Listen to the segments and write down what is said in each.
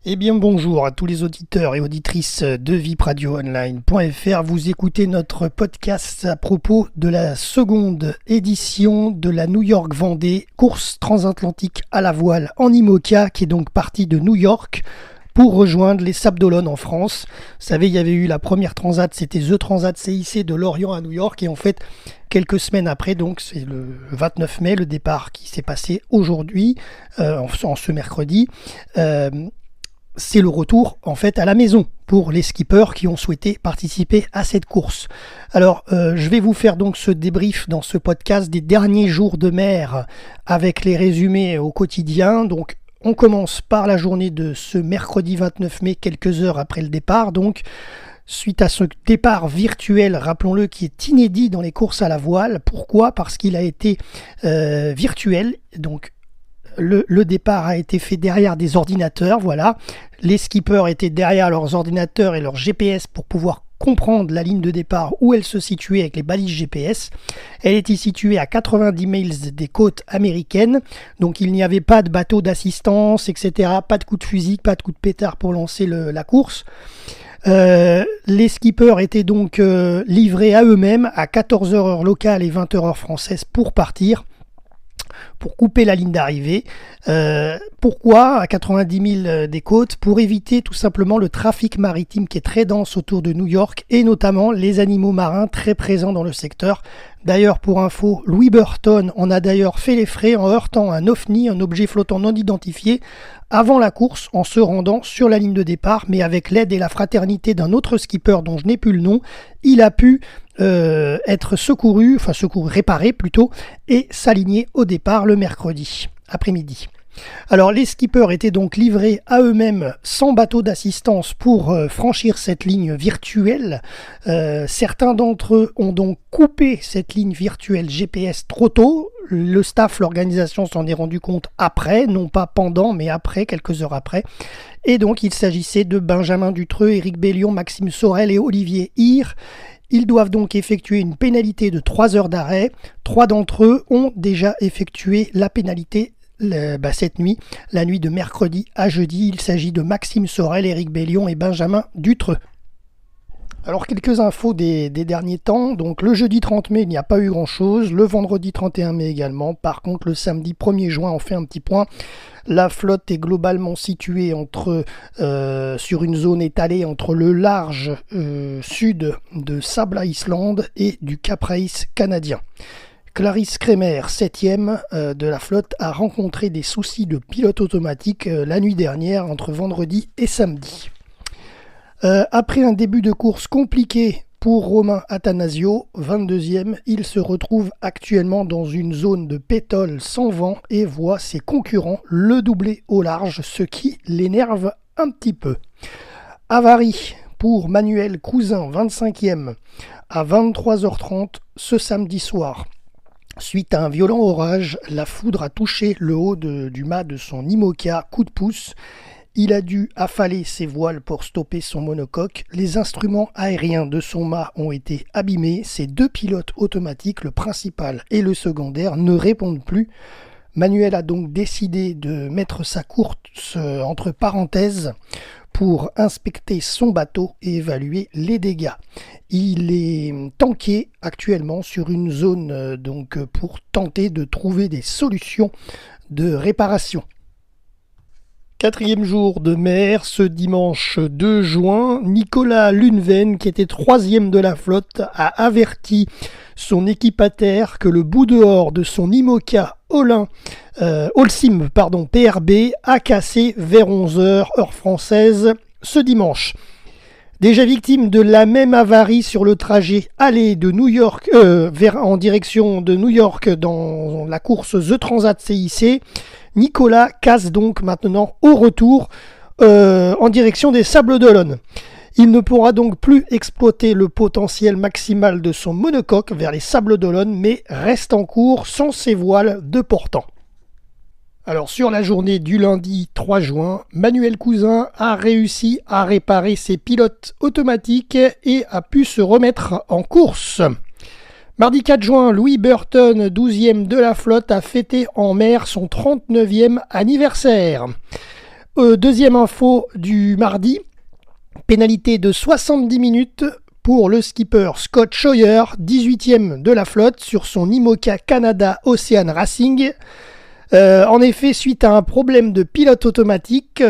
Eh bien bonjour à tous les auditeurs et auditrices de vipradioonline.fr. Vous écoutez notre podcast à propos de la seconde édition de la New York Vendée, course transatlantique à la voile en IMOCA, qui est donc partie de New York pour rejoindre les Sables d'Olonne en France. Vous savez, il y avait eu la première transat, c'était The Transat CIC de Lorient à New York, et en fait, quelques semaines après, donc c'est le 29 mai, le départ qui s'est passé aujourd'hui, en ce mercredi, c'est le retour en fait à la maison pour les skippers qui ont souhaité participer à cette course. Alors je vais vous faire donc ce débrief dans ce podcast des derniers jours de mer avec les résumés au quotidien. Donc on commence par la journée de ce mercredi 29 mai, quelques heures après le départ. Donc suite à ce départ virtuel, rappelons-le, qui est inédit dans les courses à la voile. Pourquoi ? Parce qu'il a été virtuel, donc le départ a été fait derrière des ordinateurs, voilà. Les skippers étaient derrière leurs ordinateurs et leur GPS pour pouvoir comprendre la ligne de départ où elle se situait avec les balises GPS. Elle était située à 90 miles des côtes américaines, donc il n'y avait pas de bateau d'assistance, etc. Pas de coup de fusil, pas de coup de pétard pour lancer la course. Les skippers étaient donc livrés à eux-mêmes à 14h heure locale et 20h heure française pour partir, pour couper la ligne d'arrivée. Pourquoi à 90 000 des côtes ? Pour éviter tout simplement le trafic maritime qui est très dense autour de New York et notamment les animaux marins très présents dans le secteur. D'ailleurs, pour info, Louis Burton en a d'ailleurs fait les frais en heurtant un OVNI, un objet flottant non identifié, avant la course en se rendant sur la ligne de départ, mais avec l'aide et la fraternité d'un autre skipper dont je n'ai plus le nom, il a pu être réparé plutôt, et s'aligner au départ le mercredi après-midi. Alors les skippers étaient donc livrés à eux-mêmes sans bateau d'assistance pour franchir cette ligne virtuelle. Certains d'entre eux ont donc coupé cette ligne virtuelle GPS trop tôt. Le staff, l'organisation s'en est rendu compte après, non pas pendant, mais après, quelques heures après. Et donc il s'agissait de Benjamin Dutreux, Éric Bellion, Maxime Sorel et Olivier Hir. Ils doivent donc effectuer une pénalité de 3 heures d'arrêt. 3 d'entre eux ont déjà effectué la pénalité cette nuit, la nuit de mercredi à jeudi. Il s'agit de Maxime Sorel, Éric Bellion et Benjamin Dutreux. Alors quelques infos des derniers temps. Donc le jeudi 30 mai, il n'y a pas eu grand chose. Le vendredi 31 mai également. Par contre, le samedi 1er juin, on fait un petit point. La flotte est globalement située sur une zone étalée entre le large sud de Sable Island et du Cap Race canadien. Clarisse Kremer, 7e de la flotte, a rencontré des soucis de pilote automatique la nuit dernière entre vendredi et samedi. Après un début de course compliqué pour Romain Attanasio, 22e, il se retrouve actuellement dans une zone de pétole sans vent et voit ses concurrents le doubler au large, ce qui l'énerve un petit peu. Avarie pour Manuel Cousin, 25e, à 23h30 ce samedi soir. Suite à un violent orage, la foudre a touché le haut du mât de son IMOCA, coup de pouce. Il a dû affaler ses voiles pour stopper son monocoque. Les instruments aériens de son mât ont été abîmés. Ses 2 pilotes automatiques, le principal et le secondaire, ne répondent plus. Manuel a donc décidé de mettre sa course entre parenthèses pour inspecter son bateau et évaluer les dégâts. Il est tanké actuellement sur une zone pour tenter de trouver des solutions de réparation. 4e jour de mer, ce dimanche 2 juin, Nicolas Lunven, qui était 3e de la flotte, a averti son équipataire que le bout dehors de son IMOCA Holcim PRB a cassé vers 11h heure française ce dimanche. Déjà victime de la même avarie sur le trajet aller de New York en direction de New York dans la course The Transat CIC, Nicolas casse donc maintenant au retour en direction des Sables d'Olonne. Il ne pourra donc plus exploiter le potentiel maximal de son monocoque vers les Sables d'Olonne, mais reste en cours sans ses voiles de portant. Alors sur la journée du lundi 3 juin, Manuel Cousin a réussi à réparer ses pilotes automatiques et a pu se remettre en course. Mardi 4 juin, Louis Burton, 12e de la flotte, a fêté en mer son 39e anniversaire. Deuxième info du mardi, pénalité de 70 minutes pour le skipper Scott Scheuer, 18e de la flotte sur son IMOCA Canada Ocean Racing. En effet, suite à un problème de pilote automatique,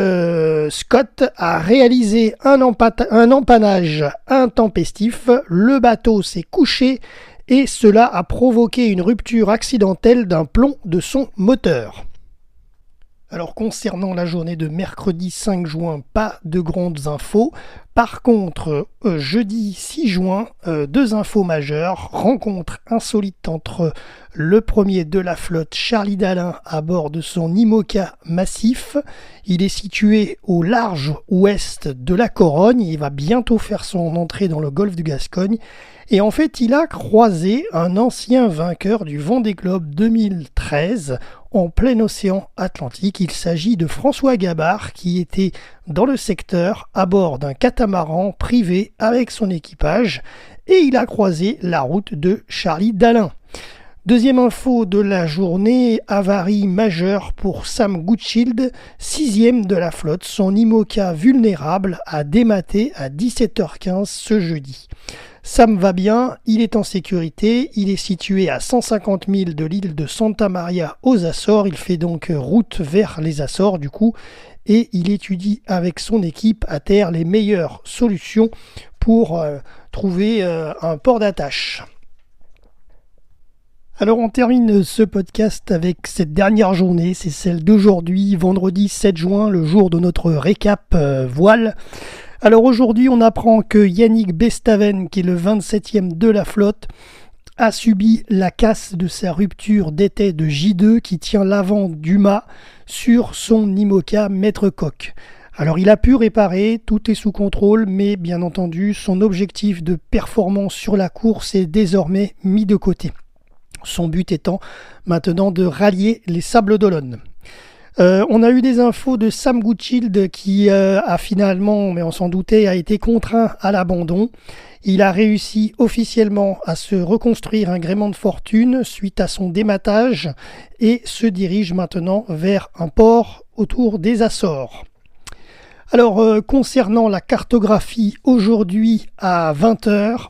Scott a réalisé un empannage intempestif. Le bateau s'est couché et cela a provoqué une rupture accidentelle d'un plomb de son moteur. Alors concernant la journée de mercredi 5 juin, pas de grandes infos. Par contre, jeudi 6 juin, deux infos majeures. Rencontre insolite entre le premier de la flotte, Charlie Dalin, à bord de son IMOCA massif. Il est situé au large ouest de la Corogne. Il va bientôt faire son entrée dans le golfe du Gascogne. Et en fait, il a croisé un ancien vainqueur du Vendée Globe 2013 en plein océan Atlantique. Il s'agit de François Gabard qui était dans le secteur à bord d'un catamaran privé avec son équipage et il a croisé la route de Charlie Dalin. Deuxième info de la journée, avarie majeure pour Sam Goodschild, 6e de la flotte. Son IMOCA vulnérable a dématé à 17h15 ce jeudi. Sam va bien, il est en sécurité, il est situé à 150 000 de l'île de Santa Maria aux Açores. Il fait donc route vers les Açores du coup et il étudie avec son équipe à terre les meilleures solutions pour trouver un port d'attache. Alors on termine ce podcast avec cette dernière journée, c'est celle d'aujourd'hui, vendredi 7 juin, le jour de notre récap voile. Alors aujourd'hui on apprend que Yannick Bestaven, qui est le 27e de la flotte, a subi la casse de sa rupture d'étai de J2 qui tient l'avant du mât sur son IMOCA Maître Coq. Alors il a pu réparer, tout est sous contrôle, mais bien entendu son objectif de performance sur la course est désormais mis de côté. Son but étant maintenant de rallier les Sables d'Olonne. On a eu des infos de Sam Goodschild qui a finalement, mais on s'en doutait, a été contraint à l'abandon. Il a réussi officiellement à se reconstruire un gréement de fortune suite à son dématage et se dirige maintenant vers un port autour des Açores. Alors concernant la cartographie aujourd'hui à 20h,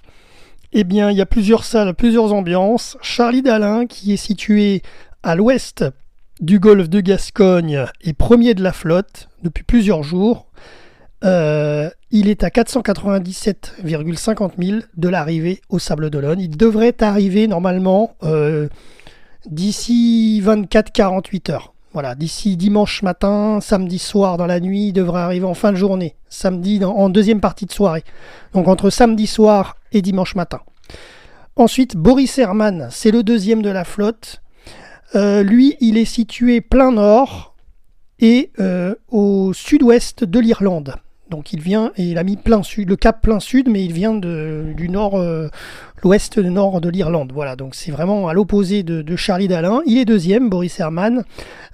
eh bien, il y a plusieurs salles, plusieurs ambiances. Charlie Dalin, qui est situé à l'ouest du golfe de Gascogne, est premier de la flotte depuis plusieurs jours. Il est à 497,50 000 de l'arrivée aux Sables d'Olonne. Il devrait arriver normalement d'ici 24-48 heures. Voilà, d'ici dimanche matin, samedi soir dans la nuit, il devrait arriver en fin de journée, samedi en deuxième partie de soirée. Donc entre samedi soir et dimanche matin. Ensuite, Boris Herman, c'est le deuxième de la flotte. Lui, il est situé plein nord et au sud-ouest de l'Irlande. Donc il a mis plein sud, le cap plein sud, mais il vient du nord, l'ouest nord de l'Irlande. Voilà, donc c'est vraiment à l'opposé de Charlie Dalin. Il est deuxième, Boris Herman,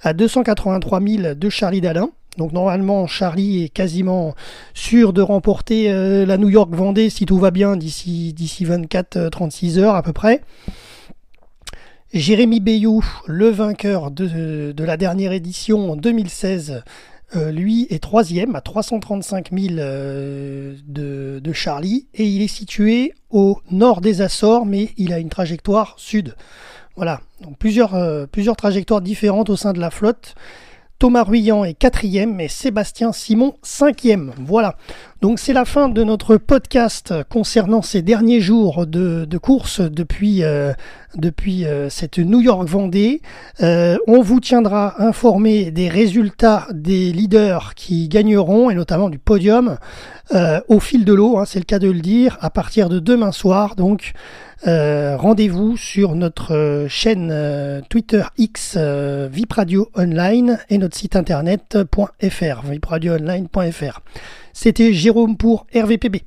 à 283 000 de Charlie Dalin. Donc normalement, Charlie est quasiment sûr de remporter la New York Vendée si tout va bien d'ici 24-36 heures à peu près. Jérémy Bayou, le vainqueur de la dernière édition en 2016, lui est troisième à 335 000 de Charlie et il est situé au nord des Açores mais il a une trajectoire sud. Voilà, donc plusieurs trajectoires différentes au sein de la flotte. Thomas Ruyant est 4e et Sébastien Simon 5e. Voilà, donc c'est la fin de notre podcast concernant ces derniers jours de course depuis cette New York Vendée. On vous tiendra informé des résultats des leaders qui gagneront et notamment du podium au fil de l'eau, hein, c'est le cas de le dire, à partir de demain soir. Donc rendez-vous sur notre chaîne Twitter X VIP Radio Online et notre site internet .fr, vipradioonline.fr. C'était Jérôme pour RVPB.